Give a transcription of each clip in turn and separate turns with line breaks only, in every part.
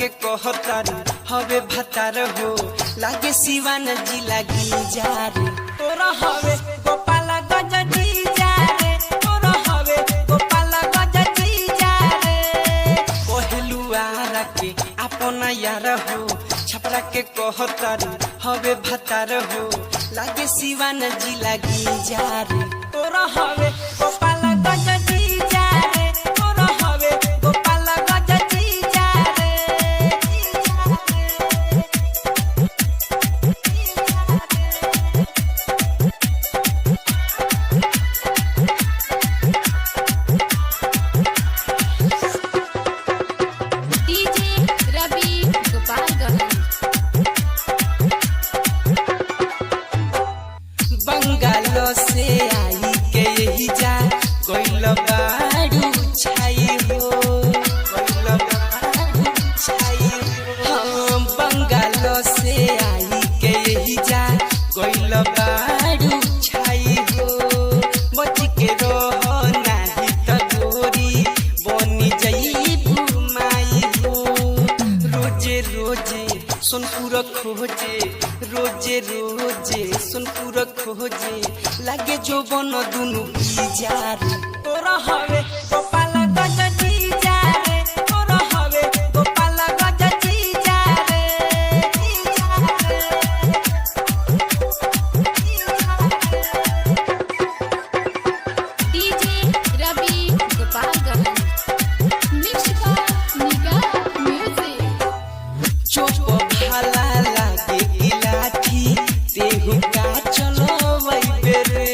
के कहतारू हवे भतार हो लागे सिवान जी लागी जा रे तोरा हवे गोपाल गज जी जा रे तोरा हवे गोपाल गज जी जा रे कोहलुआरा के अपना यार हो छपरा के कहतारू हवे भतार हो लागे सिवान जी लागी जा रे तोरा हवे गोपाल गज जी जा रे तोरा हवे गोपाल गज जी जा रे
डीजे रवि गोपालगंज
बंगालो से आई के यही जा कोइल बाड़ू छाई हो कोइल बाड़ू छाई हो हम बंगालो से आई के यही जा कोइल बाड़ू छाई हो बच के रहो नाही त गोरी बनी जईबू माई हो रोजे रोजे सोनपुर खोजे रोजे रोजे सोनपुर खोजे लागे जो बन दुनु की जा रे तोरा हवे गोपाल गज जी जा रे तोरा हवे गोपाल गज जी जा रे
DJ Ravi Gopalganj mix by निगाह म्यूजिक
चोप भाला लागे की लाठी तेहु का चलो वही बेरे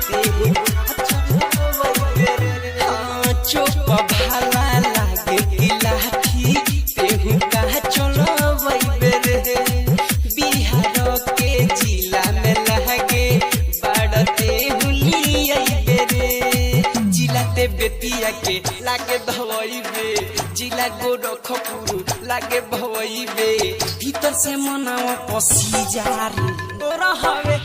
तेहु का चलो वही बेरे हाँ चोप भाला लागे की लाठी तेहु का चलो वही बेरे बिहार के जिला में लगे बाड़ते हुली आई बेरे जिला ते बेतिया के लागे धवई बे जिला गोरखपुर लागे भवई बे भीतर से मनावा पसी जा रे तोरा हवे